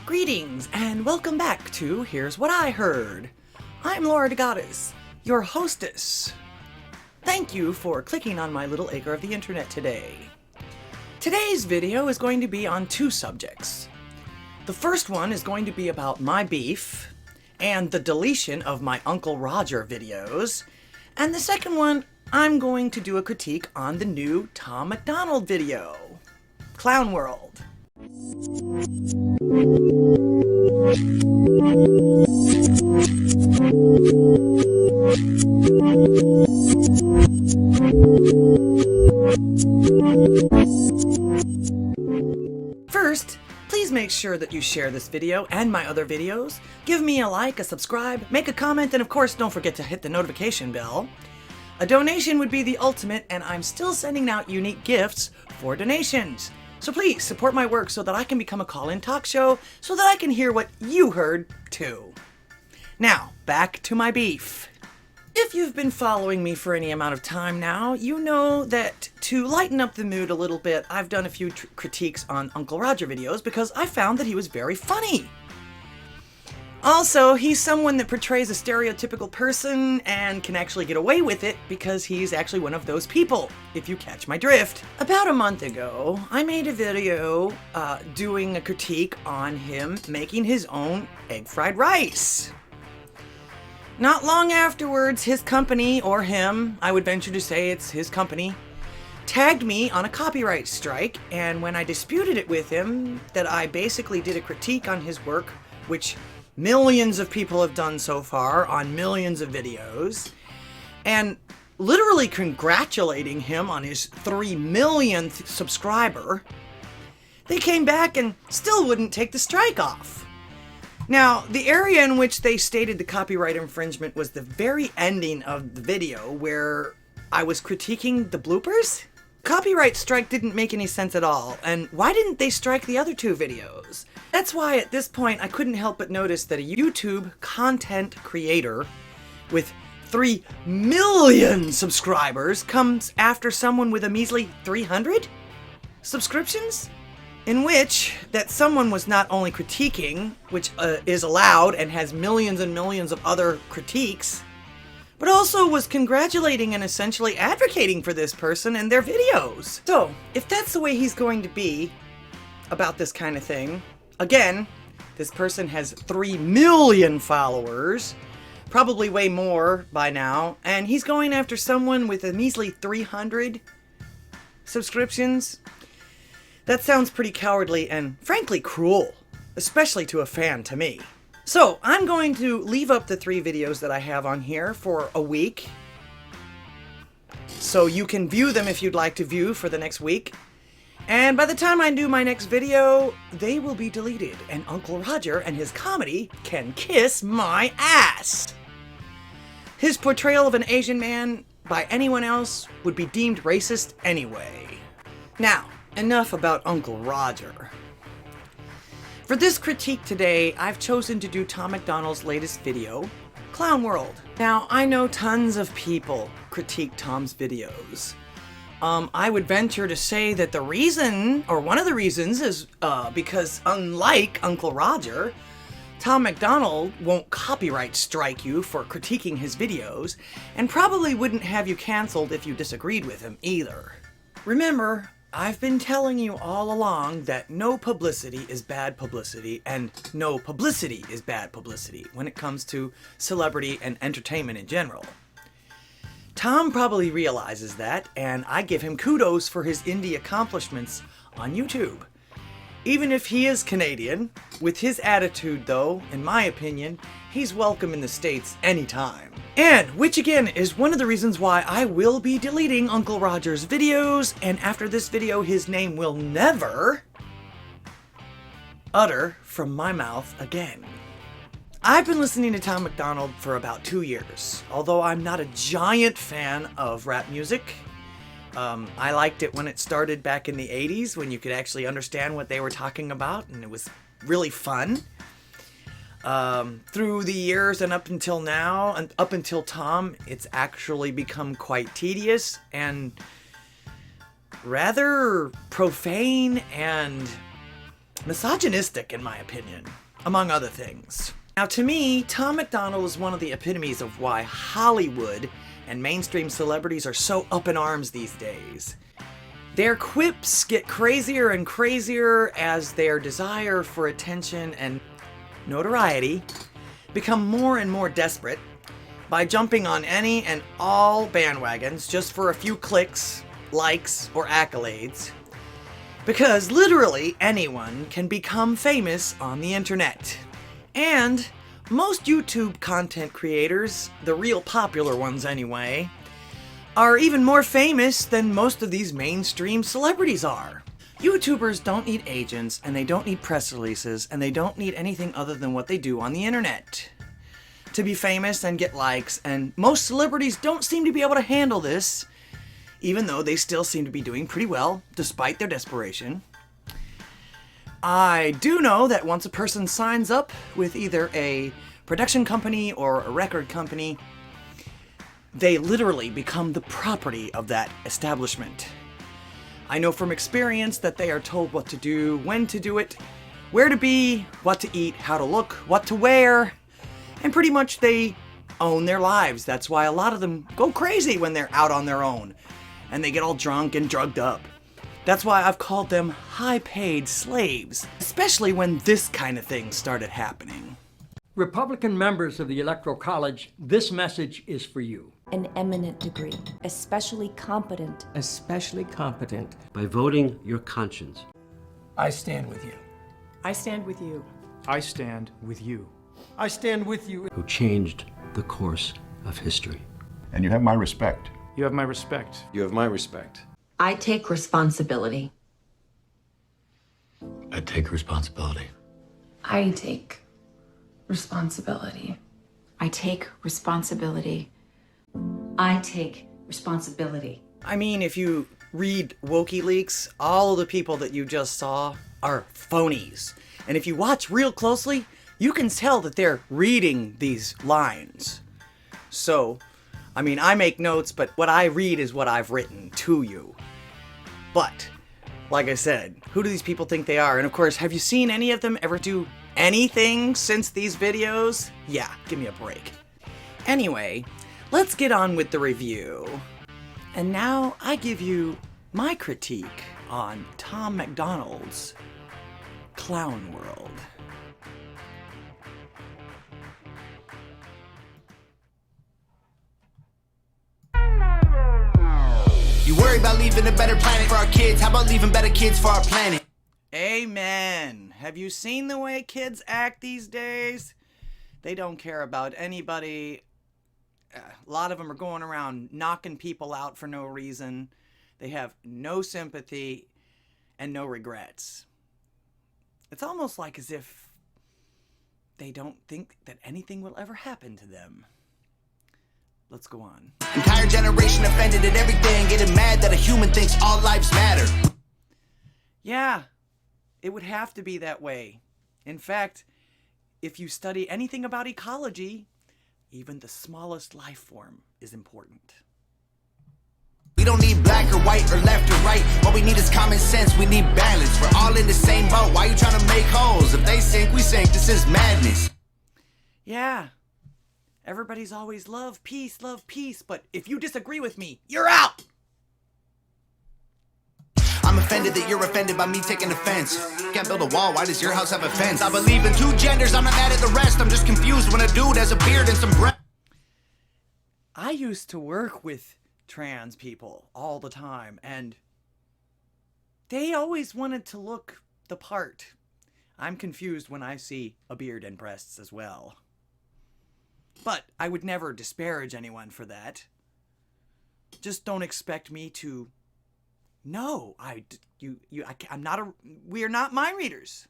Greetings and welcome back to Here's What I Heard. I'm Laura DeGoddess, your hostess. Thank you for clicking on my little acre of the internet today. Today's video is going to be on two subjects. The first one is going to be about my beef and the deletion of my Uncle Roger videos. And the second one, I'm going to do a critique on the new Tom MacDonald video, Clown World. First, please make sure that you share this video and my other videos. Give me a like, a subscribe, make a comment, and of course don't forget to hit the notification bell. A donation would be the ultimate, and I'm still sending out unique gifts for donations. So please support my work so that I can become a call-in talk show so that I can hear what you heard too. Now, back to my beef. If you've been following me for any amount of time now, you know that to lighten up the mood a little bit, I've done a few critiques on Uncle Roger videos because I found that he was very funny. Also, he's someone that portrays a stereotypical person and can actually get away with it because he's actually one of those people, if you catch my drift. About a month ago, I made a video doing a critique on him making his own egg fried rice. Not long afterwards, his company, or him, I would venture to say it's his company, tagged me on a copyright strike, and when I disputed it with him, that I basically did a critique on his work, which millions of people have done so far on millions of videos, and literally congratulating him on his 3 millionth subscriber, they came back and still wouldn't take the strike off. Now, the area in which they stated the copyright infringement was the very ending of the video where I was critiquing the bloopers. Copyright strike didn't make any sense at all, and why didn't they strike the other two videos? That's why at this point I couldn't help but notice that a YouTube content creator with 3 million subscribers comes after someone with a measly 300 subscriptions? In which that someone was not only critiquing, which is allowed and has millions and millions of other critiques, but also was congratulating and essentially advocating for this person and their videos. So, if that's the way he's going to be about this kind of thing, again, this person has 3 million followers, probably way more by now, and he's going after someone with a measly 300 subscriptions. That sounds pretty cowardly and frankly cruel, especially to a fan to me. So I'm going to leave up the 3 videos that I have on here for a week, so you can view them if you'd like to view for the next week. And by the time I do my next video, they will be deleted, and Uncle Roger and his comedy can kiss my ass. His portrayal of an Asian man by anyone else would be deemed racist anyway. Now, enough about Uncle Roger. For this critique today, I've chosen to do Tom MacDonald's latest video, Clown World. Now, I know tons of people critique Tom's videos. I would venture to say that the reason, or one of the reasons, is because unlike Uncle Roger, Tom MacDonald won't copyright strike you for critiquing his videos, and probably wouldn't have you canceled if you disagreed with him either. Remember, I've been telling you all along that no publicity is bad publicity, and no publicity is bad publicity when it comes to celebrity and entertainment in general. Tom probably realizes that, and I give him kudos for his indie accomplishments on YouTube. Even if he is Canadian, with his attitude though, in my opinion, he's welcome in the States anytime. And, which again is one of the reasons why I will be deleting Uncle Roger's videos, and after this video his name will never utter from my mouth again. I've been listening to Tom MacDonald for about 2 years, although I'm not a giant fan of rap music. I liked it when it started back in the 80s, when you could actually understand what they were talking about, and it was really fun. Through the years and up until now, and up until Tom, it's actually become quite tedious and rather profane and misogynistic in my opinion, among other things. Now to me, Tom MacDonald is one of the epitomes of why Hollywood and mainstream celebrities are so up in arms these days. Their quips get crazier and crazier as their desire for attention and notoriety become more and more desperate by jumping on any and all bandwagons just for a few clicks, likes, or accolades. Because literally anyone can become famous on the internet. And most YouTube content creators, the real popular ones anyway, are even more famous than most of these mainstream celebrities are. YouTubers don't need agents, and they don't need press releases, and they don't need anything other than what they do on the internet to be famous and get likes, and most celebrities don't seem to be able to handle this, even though they still seem to be doing pretty well despite their desperation. I do know that once a person signs up with either a production company or a record company, they literally become the property of that establishment. I know from experience that they are told what to do, when to do it, where to be, what to eat, how to look, what to wear, and pretty much they own their lives. That's why a lot of them go crazy when they're out on their own, and they get all drunk and drugged up. That's why I've called them high-paid slaves, especially when this kind of thing started happening. Republican members of the Electoral College, this message is for you. An eminent degree, especially competent. Especially competent. By voting your conscience. I stand with you. I stand with you. I stand with you. I stand with you. Who changed the course of history. And you have my respect. You have my respect. You have my respect. I take responsibility. I take responsibility. I take responsibility. I take responsibility. I take responsibility. I mean, if you read WikiLeaks, all of the people that you just saw are phonies. And if you watch real closely, you can tell that they're reading these lines. So, I mean, I make notes, but what I read is what I've written to you. But, like I said, who do these people think they are? And of course, have you seen any of them ever do anything since these videos? Yeah, give me a break. Anyway, let's get on with the review. And now I give you my critique on Tom MacDonald's Clown World. You worry about leaving a better planet for our kids. How about leaving better kids for our planet? Amen. Have you seen the way kids act these days? They don't care about anybody. A lot of them are going around knocking people out for no reason. They have no sympathy and no regrets. It's almost like as if they don't think that anything will ever happen to them. Let's go on. Entire generation offended at everything, getting mad that a human thinks all lives matter. Yeah, it would have to be that way. In fact, if you study anything about ecology, even the smallest life form is important. We don't need black or white or left or right. What we need is common sense. We need balance. We're all in the same boat. Why you trying to make holes? If they sink, we sink. This is madness. Yeah. Everybody's always love, peace, but if you disagree with me, you're out! I'm offended that you're offended by me taking offense. You can't build a wall, why does your house have a fence? I believe in two genders, I'm not mad at the rest. I'm just confused when a dude has a beard and some breath. I used to work with trans people all the time, and they always wanted to look the part. I'm confused when I see a beard and breasts as well. But I would never disparage anyone for that. Just don't expect me to. No, I'm not a. We are not mind readers.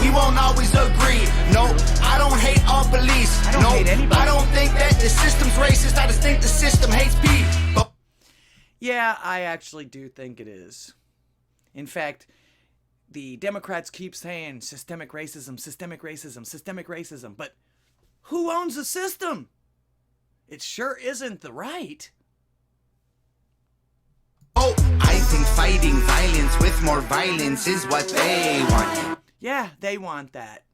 We won't always agree. No, I don't hate all police. I don't hate anybody. I don't think that the system's racist. I just think the system hates people. Yeah, I actually do think it is. In fact, the Democrats keep saying systemic racism, systemic racism, systemic racism, but who owns the system? It sure isn't the right. Oh, I think fighting violence with more violence is what they want. Yeah, they want that.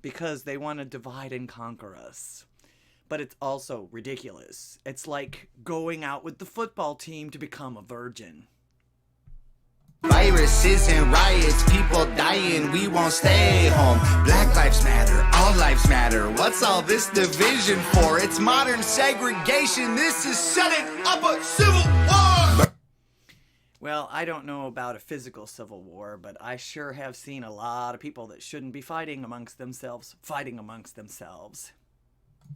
Because they want to divide and conquer us. But it's also ridiculous. It's like going out with the football team to become a virgin. Viruses and riots, people dying, we won't stay home. Black lives matter, all lives matter. What's all this division for? It's modern segregation. This is setting up a civil war. Well, I don't know about a physical civil war, but I sure have seen a lot of people that shouldn't be fighting amongst themselves.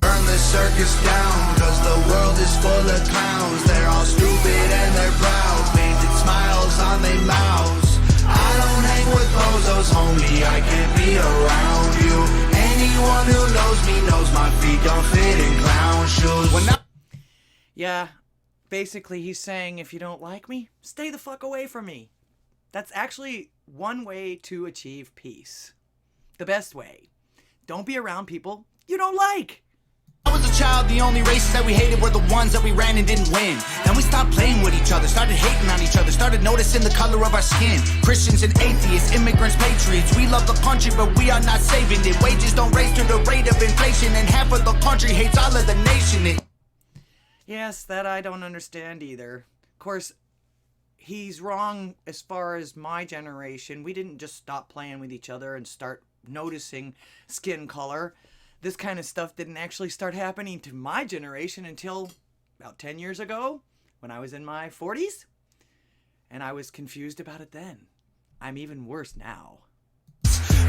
Burn the circus down, cause the world is full of clowns. They're all stupid and they're proud, painted smiles on their mouths. I don't hang with bozos, homie, I can't be around you. Anyone who knows me knows my feet don't fit in clown shoes. Yeah, basically he's saying if you don't like me, stay the fuck away from me. That's actually one way to achieve peace. The best way. Don't be around people you don't like. I was a child, the only races that we hated were the ones that we ran and didn't win. Then we stopped playing with each other, started hating on each other, started noticing the color of our skin. Christians and atheists, immigrants, patriots, we love the country but we are not saving it. Wages don't raise to the rate of inflation and half of the country hates all of the nation. Yes, that I don't understand either. Of course, he's wrong as far as my generation. We didn't just stop playing with each other and start noticing skin color. This kind of stuff didn't actually start happening to my generation until about 10 years ago when I was in my 40s. And I was confused about it then. I'm even worse now.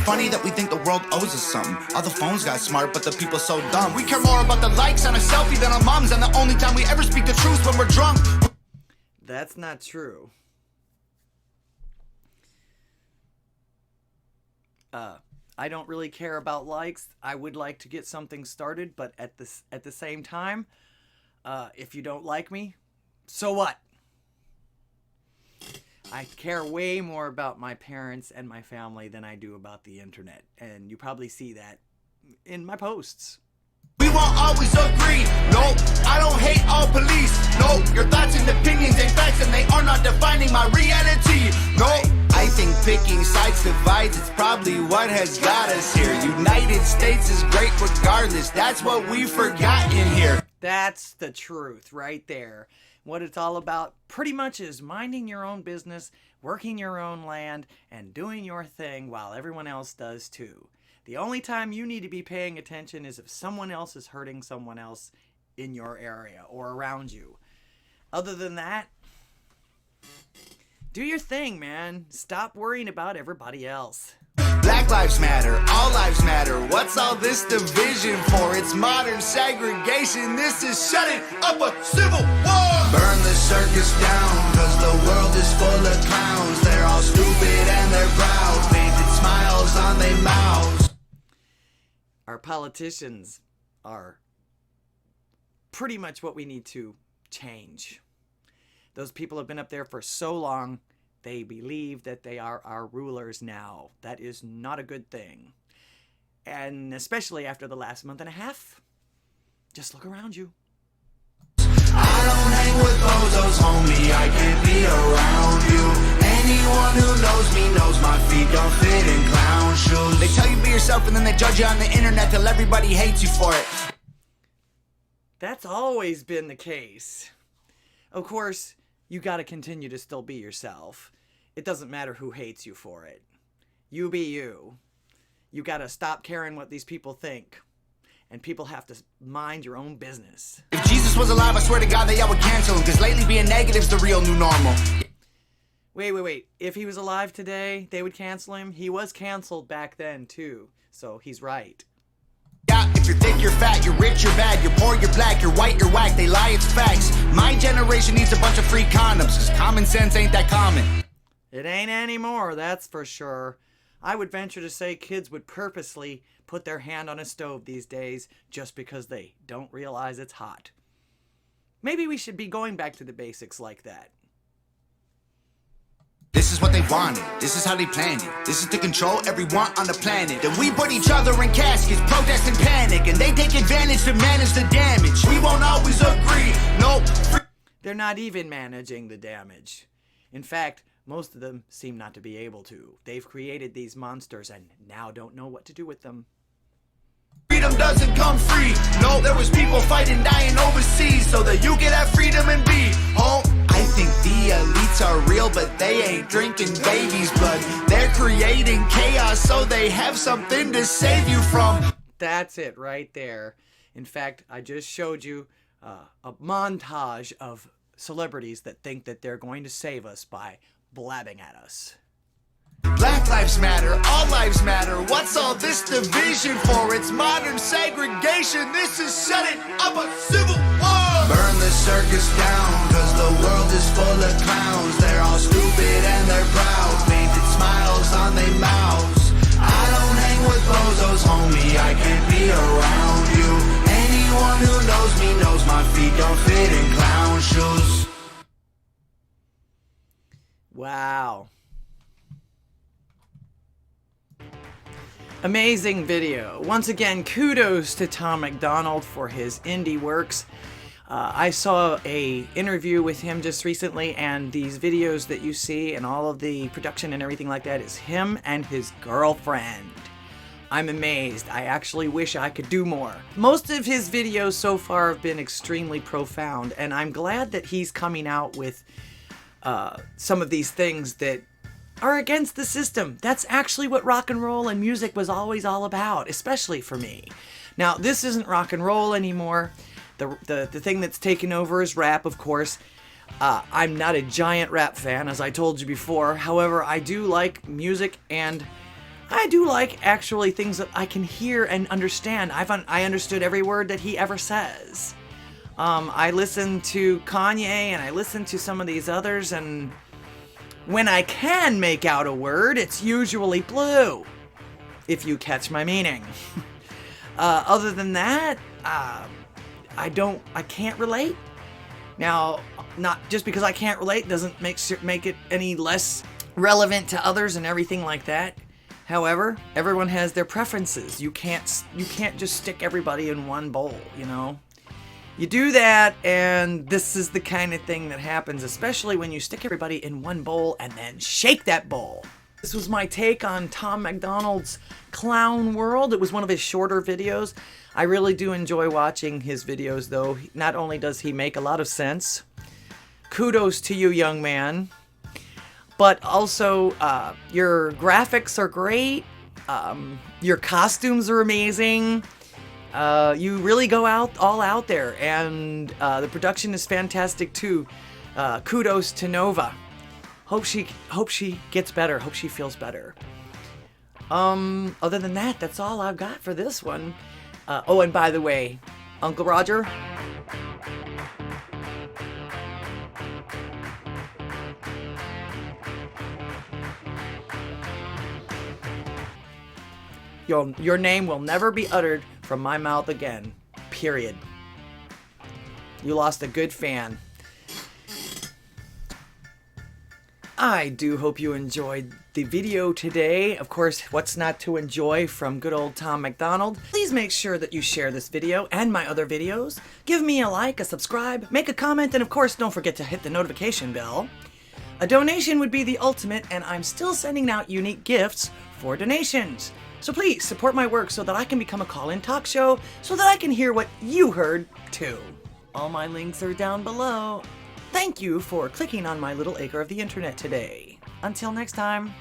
Funny that we think the world owes us something. All the phones got smart, but the people so dumb. We care more about the likes on a selfie than our moms, and the only time we ever speak the truth when we're drunk. That's not true. I don't really care about likes. I would like to get something started, but at the same time, if you don't like me, so what? I care way more about my parents and my family than I do about the internet, and you probably see that in my posts. We won't always agree. No, I don't hate all police. No, your thoughts and opinions ain't facts, and they are not defining my reality. No, I think picking sides divides. It's probably what has got us here. United States is great regardless. That's what we forgot in here. That's the truth right there. What it's all about pretty much is minding your own business, working your own land, and doing your thing while everyone else does too. The only time you need to be paying attention is if someone else is hurting someone else in your area or around you. Other than that, do your thing, man. Stop worrying about everybody else. Black lives matter, all lives matter. What's all this division for? It's modern segregation. This is setting up a civil war. Burn the circus down, cause the world is full of clowns. They're all stupid and they're proud, painted smiles on their mouths. Our politicians are pretty much what we need to change. Those people have been up there for so long, they believe that they are our rulers now. That is not a good thing. And especially after the last month and a half, just look around you. I don't hang with bozos, homie, I can't be around you. Anyone who knows me knows my feet don't fit in clown shoes. They tell you be yourself and then they judge you on the internet till everybody hates you for it. That's always been the case. Of course, you gotta continue to still be yourself. It doesn't matter who hates you for it. You be you. You gotta stop caring what these people think. And people have to mind your own business. If Jesus was alive, I swear to God that y'all would cancel him, cause lately being negative's the real new normal. Wait. If he was alive today, they would cancel him? He was canceled back then, too. So he's right. Yeah, if you're thick, you're fat, you're rich, you're bad, you're poor, you're black, you're white, you're whack, they lie, it's facts. My generation needs a bunch of free condoms, cause common sense ain't that common. It ain't anymore, that's for sure. I would venture to say kids would purposely put their hand on a stove these days just because they don't realize it's hot. Maybe we should be going back to the basics like that. This is what they wanted, this is how they planned it. This is to control everyone on the planet. Then we put each other in caskets, protest and panic, and they take advantage to manage the damage. We won't always agree, no. They're not even managing the damage. In fact, most of them seem not to be able to. They've created these monsters and now don't know what to do with them. Freedom doesn't come free. No, there was people fighting, dying overseas so that you could have freedom and be home. I think the elites are real, but they ain't drinking babies' blood. They're creating chaos so they have something to save you from. That's it right there. In fact, I just showed you a montage of celebrities that think that they're going to save us by blabbing at us. Black lives matter, all lives matter. What's all this division for? It's modern segregation. This is setting up a civil war. Burn the circus down, cause the world is full of clowns. They're all stupid and they're proud, painted smiles on their mouths. I don't hang with bozos, homie, I can't be around you. Anyone who knows me knows my feet don't fit in clown shoes. Wow. Amazing video. Once again, kudos to Tom MacDonald for his indie works. I saw a interview with him just recently, and these videos that you see and all of the production and everything like that is him and his girlfriend. I'm amazed. I actually wish I could do more. Most of his videos so far have been extremely profound, and I'm glad that he's coming out with some of these things that are against the system. That's actually what rock and roll and music was always all about, especially for me. Now, this isn't rock and roll anymore. The thing that's taken over is rap, of course. I'm not a giant rap fan, as I told you before. However, I do like music, and I do like actually things that I can hear and understand. I understood every word that he ever says. I listen to Kanye, and I listen to some of these others, and when I can make out a word, it's usually blue, if you catch my meaning. Other than that, I can't relate. Now, not just because I can't relate doesn't make it any less relevant to others and everything like that. However, everyone has their preferences. You can't just stick everybody in one bowl, you know? You do that, and this is the kind of thing that happens, especially when you stick everybody in one bowl and then shake that bowl. This was my take on Tom MacDonald's Clown World. It was one of his shorter videos. I really do enjoy watching his videos, though. Not only does he make a lot of sense, kudos to you, young man, but also your graphics are great, your costumes are amazing. You really go all out there, and the production is fantastic too. Kudos to Nova. Hope she gets better. Hope she feels better. Other than that, that's all I've got for this one. Oh, and by the way, Uncle Roger, your name will never be uttered from my mouth again. Period. You lost a good fan. I do hope you enjoyed the video today. Of course, what's not to enjoy from good old Tom MacDonald? Please make sure that you share this video and my other videos. Give me a like, a subscribe, make a comment, and of course, don't forget to hit the notification bell. A donation would be the ultimate, and I'm still sending out unique gifts for donations. So please support my work so that I can become a call-in talk show, so that I can hear what you heard too. All my links are down below. Thank you for clicking on my little acre of the internet today. Until next time.